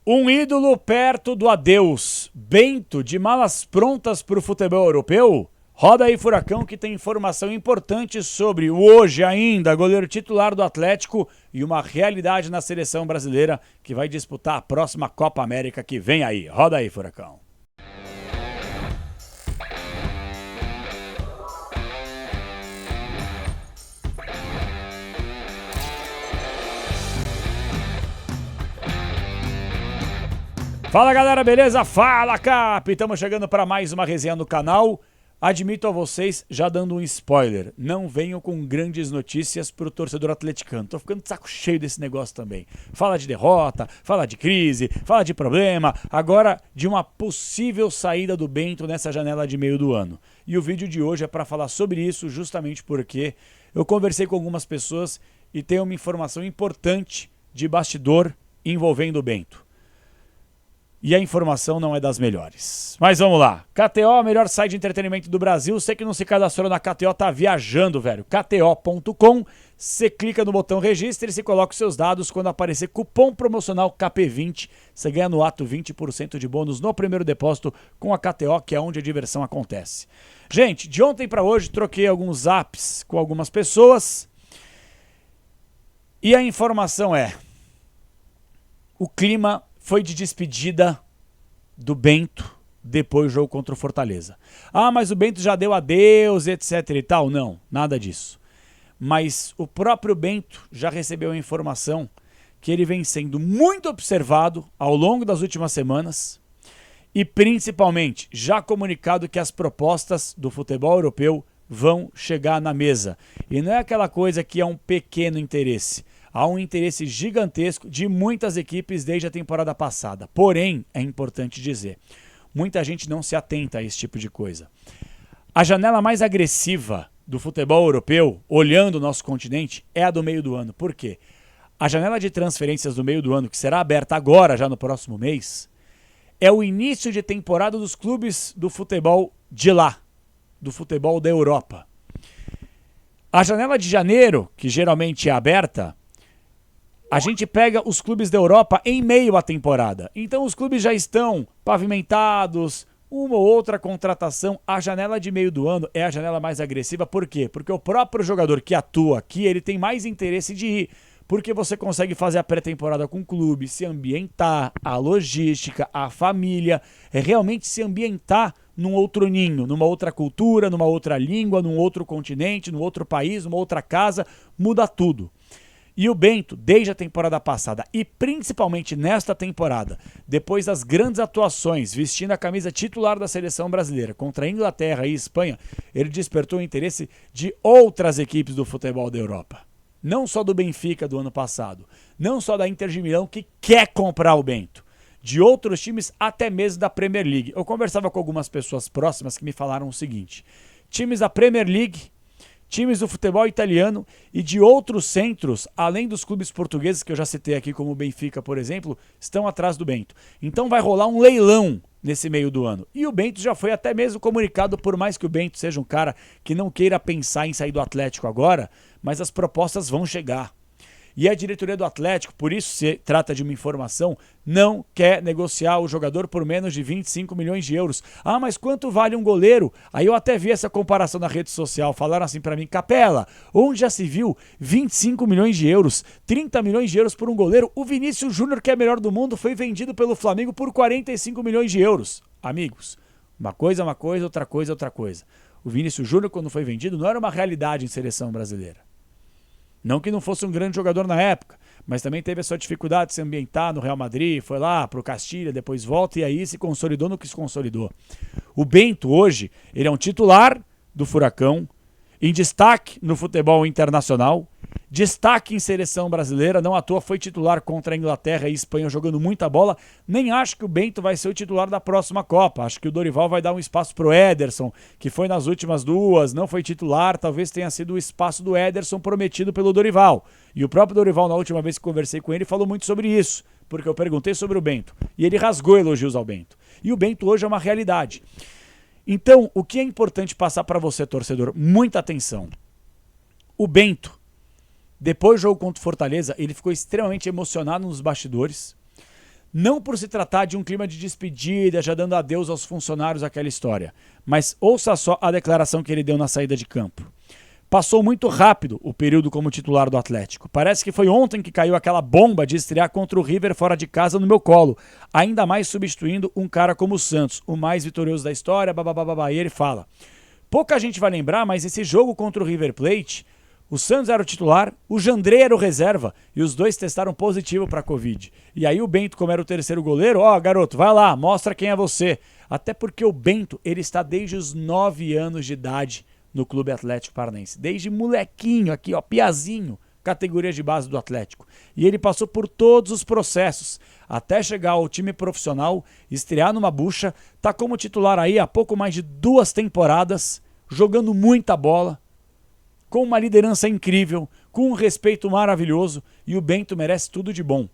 Um ídolo perto do adeus. Bento, de malas prontas para o futebol europeu? Roda aí, Furacão, que tem informação importante sobre o hoje ainda goleiro titular do Atlético e uma realidade na seleção brasileira que vai disputar a próxima Copa América que vem aí. Roda aí, Furacão. Fala, galera, beleza? Fala, Cap! Estamos chegando para mais uma resenha no canal. Admito a vocês, já dando um spoiler, não venham com grandes notícias pro torcedor atleticano. Tô ficando de saco cheio desse negócio também. Fala de derrota, fala de crise, fala de problema, agora de uma possível saída do Bento nessa janela de meio do ano. E o vídeo de hoje é para falar sobre isso justamente porque eu conversei com algumas pessoas e tenho uma informação importante de bastidor envolvendo o Bento. E a informação não é das melhores. Mas vamos lá. KTO, melhor site de entretenimento do Brasil. Você que não se cadastrou na KTO tá viajando, velho. KTO.com. Você clica no botão registre e você coloca os seus dados. Quando aparecer cupom promocional KP20, você ganha no ato 20% de bônus no primeiro depósito com a KTO, que é onde a diversão acontece. Gente, de ontem para hoje troquei alguns apps com algumas pessoas. E a informação é: o clima foi de despedida do Bento depois do jogo contra o Fortaleza. Ah, mas o Bento já deu adeus, etc e tal. Não, nada disso. Mas o próprio Bento já recebeu a informação que ele vem sendo muito observado ao longo das últimas semanas e principalmente já comunicado que as propostas do futebol europeu vão chegar na mesa. E não é aquela coisa que é um pequeno interesse. Há um interesse gigantesco de muitas equipes desde a temporada passada. Porém, é importante dizer, muita gente não se atenta a esse tipo de coisa. A janela mais agressiva do futebol europeu, olhando o nosso continente, é a do meio do ano. Por quê? A janela de transferências do meio do ano, que será aberta agora, já no próximo mês, é o início de temporada dos clubes do futebol de lá, do futebol da Europa. A janela de janeiro, que geralmente é aberta, a gente pega os clubes da Europa em meio à temporada. Então os clubes já estão pavimentados, uma ou outra contratação. A janela de meio do ano é a janela mais agressiva. Por quê? Porque o próprio jogador que atua aqui, ele tem mais interesse de ir. Porque você consegue fazer a pré-temporada com o clube, se ambientar, a logística, a família, é realmente se ambientar num outro ninho, numa outra cultura, numa outra língua, num outro continente, num outro país, numa outra casa, muda tudo. E o Bento, desde a temporada passada e principalmente nesta temporada, depois das grandes atuações vestindo a camisa titular da seleção brasileira contra a Inglaterra e Espanha, ele despertou o interesse de outras equipes do futebol da Europa. Não só do Benfica do ano passado, não só da Inter de Milão que quer comprar o Bento, de outros times até mesmo da Premier League. Eu conversava com algumas pessoas próximas que me falaram o seguinte: times da Premier League, times do futebol italiano e de outros centros, além dos clubes portugueses que eu já citei aqui, como o Benfica, por exemplo, estão atrás do Bento. Então vai rolar um leilão nesse meio do ano. E o Bento já foi até mesmo comunicado, por mais que o Bento seja um cara que não queira pensar em sair do Atlético agora, mas as propostas vão chegar. E a diretoria do Atlético, por isso se trata de uma informação, não quer negociar o jogador por menos de 25 milhões de euros. Ah, mas quanto vale um goleiro? Aí eu até vi essa comparação na rede social. Falaram assim pra mim: Capela, onde já se viu 25 milhões de euros, 30 milhões de euros por um goleiro? O Vinícius Júnior, que é melhor do mundo, foi vendido pelo Flamengo por 45 milhões de euros. Amigos, uma coisa é uma coisa, outra coisa é outra coisa. O Vinícius Júnior, quando foi vendido, não era uma realidade em seleção brasileira. Não que não fosse um grande jogador na época, mas também teve a sua dificuldade de se ambientar no Real Madrid, foi lá pro Castilha, depois volta e aí se consolidou no que se consolidou. O Bento hoje, ele é um titular do Furacão, em destaque no futebol internacional, destaque em seleção brasileira, não à toa foi titular contra a Inglaterra e Espanha jogando muita bola. Nem acho que o Bento vai ser o titular da próxima Copa, acho que o Dorival vai dar um espaço pro Ederson, que foi nas últimas duas, não foi titular, talvez tenha sido o espaço do Ederson prometido pelo Dorival. E o próprio Dorival, na última vez que conversei com ele, falou muito sobre isso, porque eu perguntei sobre o Bento, e ele rasgou elogios ao Bento. E o Bento hoje é uma realidade. Então, o que é importante passar para você, torcedor? Muita atenção. O Bento, depois do jogo contra o Fortaleza, ele ficou extremamente emocionado nos bastidores. Não por se tratar de um clima de despedida, já dando adeus aos funcionários, aquela história. Mas ouça só a declaração que ele deu na saída de campo. Passou muito rápido o período como titular do Atlético. Parece que foi ontem que caiu aquela bomba de estrear contra o River fora de casa no meu colo. Ainda mais substituindo um cara como o Santos, o mais vitorioso da história, babababá. E ele fala, pouca gente vai lembrar, mas esse jogo contra o River Plate, o Santos era o titular, o Jandrei era o reserva e os dois testaram positivo para a Covid. E aí o Bento, como era o terceiro goleiro, garoto, vai lá, mostra quem é você. Até porque o Bento, ele está desde os 9 anos de idade no Clube Atlético Paranaense. Desde molequinho aqui, piazinho, categoria de base do Atlético. E ele passou por todos os processos, até chegar ao time profissional, estrear numa bucha, tá como titular aí há pouco mais de 2 temporadas, jogando muita bola, com uma liderança incrível, com um respeito maravilhoso, e o Bento merece tudo de bom.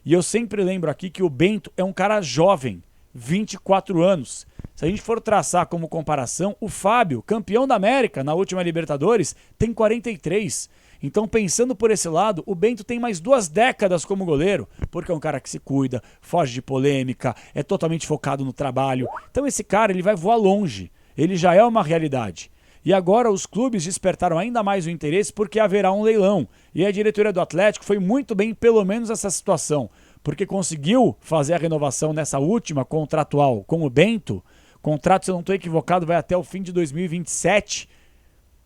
E eu sempre lembro aqui que o Bento é um cara jovem, 24 anos. Se a gente for traçar como comparação, o Fábio, campeão da América na última Libertadores, tem 43. Então, pensando por esse lado, o Bento tem mais 2 décadas como goleiro, porque é um cara que se cuida, foge de polêmica, é totalmente focado no trabalho. Então esse cara, ele vai voar longe, ele já é uma realidade. E agora os clubes despertaram ainda mais o interesse porque haverá um leilão. E a diretoria do Atlético foi muito bem, pelo menos nessa situação, porque conseguiu fazer a renovação nessa última contratual com o Bento. Contrato, se eu não estou equivocado, vai até o fim de 2027.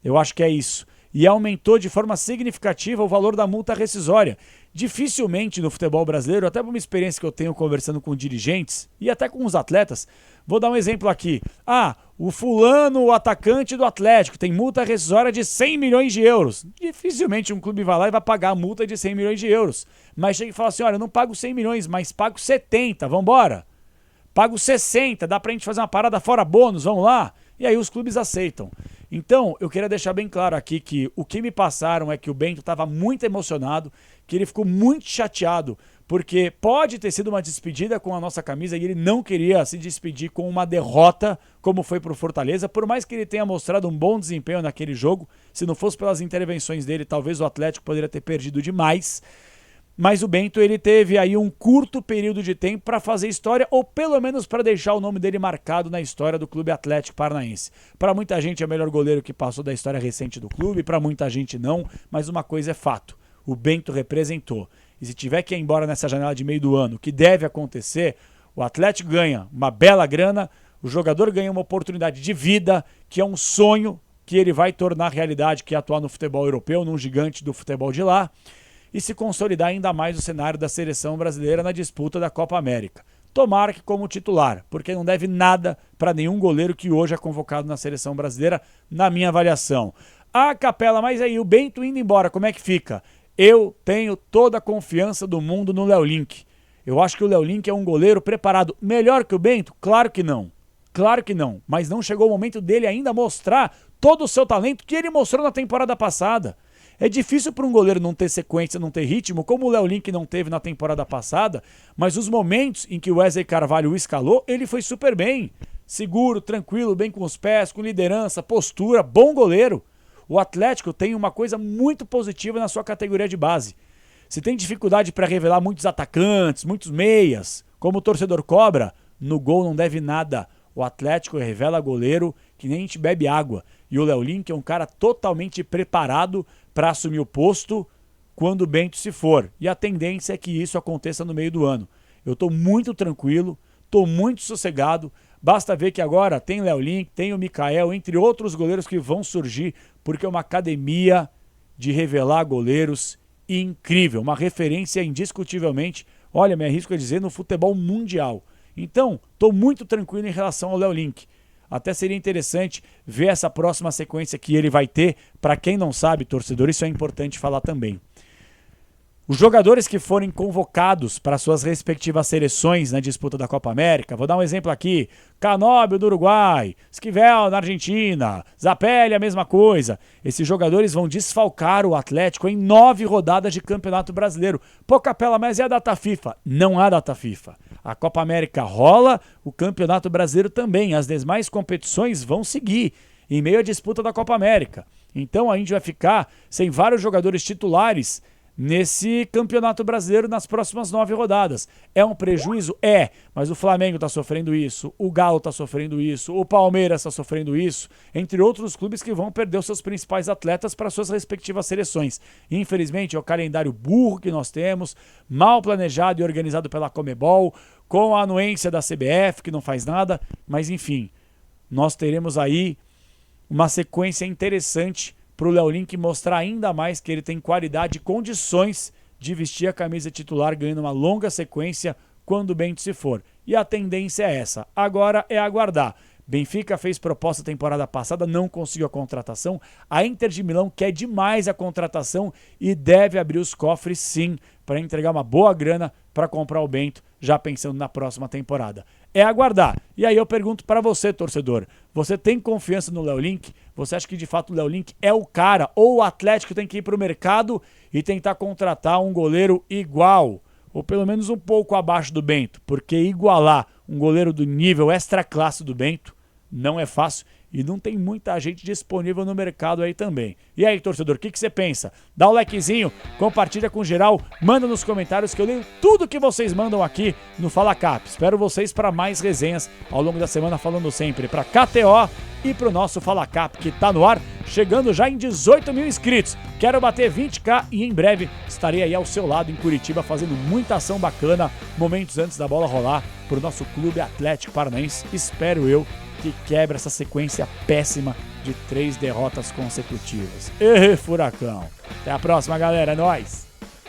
Eu acho que é isso. E aumentou de forma significativa o valor da multa rescisória. Dificilmente no futebol brasileiro, até por uma experiência que eu tenho conversando com dirigentes e até com os atletas, vou dar um exemplo aqui. O fulano, o atacante do Atlético, tem multa rescisória de 100 milhões de euros. Dificilmente um clube vai lá e vai pagar a multa de 100 milhões de euros. Mas chega e fala assim, olha, eu não pago 100 milhões, mas pago 70, vambora. Pago 60, dá pra gente fazer uma parada fora bônus, vamos lá? E aí os clubes aceitam. Então, eu queria deixar bem claro aqui que o que me passaram é que o Bento estava muito emocionado, que ele ficou muito chateado, porque pode ter sido uma despedida com a nossa camisa e ele não queria se despedir com uma derrota, como foi para o Fortaleza, por mais que ele tenha mostrado um bom desempenho naquele jogo, se não fosse pelas intervenções dele, talvez o Atlético poderia ter perdido demais. Mas o Bento, ele teve aí um curto período de tempo para fazer história, ou pelo menos para deixar o nome dele marcado na história do Clube Atlético Paranaense. Para muita gente é o melhor goleiro que passou da história recente do clube, para muita gente não, mas uma coisa é fato, o Bento representou. E se tiver que ir embora nessa janela de meio do ano, que deve acontecer, o Atlético ganha uma bela grana, o jogador ganha uma oportunidade de vida, que é um sonho que ele vai tornar realidade, que é atuar no futebol europeu, num gigante do futebol de lá, e se consolidar ainda mais no cenário da seleção brasileira na disputa da Copa América. Tomara que como titular, porque não deve nada para nenhum goleiro que hoje é convocado na seleção brasileira, na minha avaliação. Capela, mas aí o Bento indo embora, como é que fica? Eu tenho toda a confiança do mundo no Léo Link. Eu acho que o Léo Link é um goleiro preparado melhor que o Bento? Claro que não. Claro que não. Mas não chegou o momento dele ainda mostrar todo o seu talento que ele mostrou na temporada passada. É difícil para um goleiro não ter sequência, não ter ritmo, como o Léo Link não teve na temporada passada, mas os momentos em que o Wesley Carvalho o escalou, ele foi super bem. Seguro, tranquilo, bem com os pés, com liderança, postura, bom goleiro. O Atlético tem uma coisa muito positiva na sua categoria de base. Se tem dificuldade para revelar muitos atacantes, muitos meias, como o torcedor cobra, no gol não deve nada. O Atlético revela goleiro que nem a gente bebe água. E o Léo Link é um cara totalmente preparado para assumir o posto quando o Bento se for. E a tendência é que isso aconteça no meio do ano. Eu estou muito tranquilo, estou muito sossegado. Basta ver que agora tem Léo Link, tem o Mikael, entre outros goleiros que vão surgir, porque é uma academia de revelar goleiros incrível. Uma referência indiscutivelmente, olha, me arrisco a dizer, no futebol mundial. Então, estou muito tranquilo em relação ao Léo Link. Até seria interessante ver essa próxima sequência que ele vai ter. Para quem não sabe, torcedor, isso é importante falar também. Os jogadores que forem convocados para suas respectivas seleções na disputa da Copa América, vou dar um exemplo aqui, Canóbio do Uruguai, Esquivel na Argentina, Zapelli a mesma coisa. Esses jogadores vão desfalcar o Atlético em 9 rodadas de Campeonato Brasileiro. Pô, Capela, mas é a data FIFA? Não há data FIFA. A Copa América rola, o Campeonato Brasileiro também. As demais competições vão seguir em meio à disputa da Copa América. Então a gente vai ficar sem vários jogadores titulares nesse Campeonato Brasileiro nas próximas 9 rodadas. É um prejuízo? É, mas o Flamengo está sofrendo isso, o Galo está sofrendo isso, o Palmeiras está sofrendo isso, entre outros clubes que vão perder os seus principais atletas para suas respectivas seleções. Infelizmente, é o calendário burro que nós temos, mal planejado e organizado pela Conmebol, com a anuência da CBF, que não faz nada, mas enfim, nós teremos aí uma sequência interessante para o Léo Link mostrar ainda mais que ele tem qualidade e condições de vestir a camisa titular, ganhando uma longa sequência quando o Bento se for. E a tendência é essa. Agora é aguardar. Benfica fez proposta temporada passada, não conseguiu a contratação. A Inter de Milão quer demais a contratação e deve abrir os cofres sim para entregar uma boa grana para comprar o Bento, já pensando na próxima temporada. É aguardar. E aí eu pergunto para você, torcedor, você tem confiança no Léo Link? Você acha que de fato o Léo Link é o cara? Ou o Atlético tem que ir para o mercado e tentar contratar um goleiro igual? Ou pelo menos um pouco abaixo do Bento? Porque igualar um goleiro do nível extra classe do Bento não é fácil e não tem muita gente disponível no mercado aí também. E aí, torcedor, o que você pensa? Dá o likezinho, compartilha com geral, manda nos comentários que eu leio tudo que vocês mandam aqui no Fala Cap. Espero vocês para mais resenhas ao longo da semana, falando sempre para KTO e para o nosso Fala Cap, que está no ar, chegando já em 18 mil inscritos. Quero bater 20k e em breve estarei aí ao seu lado em Curitiba fazendo muita ação bacana, momentos antes da bola rolar para o nosso Clube Atlético Paranaense. Espero eu que quebra essa sequência péssima de 3 derrotas consecutivas. Furacão! Até a próxima, galera. É nóis!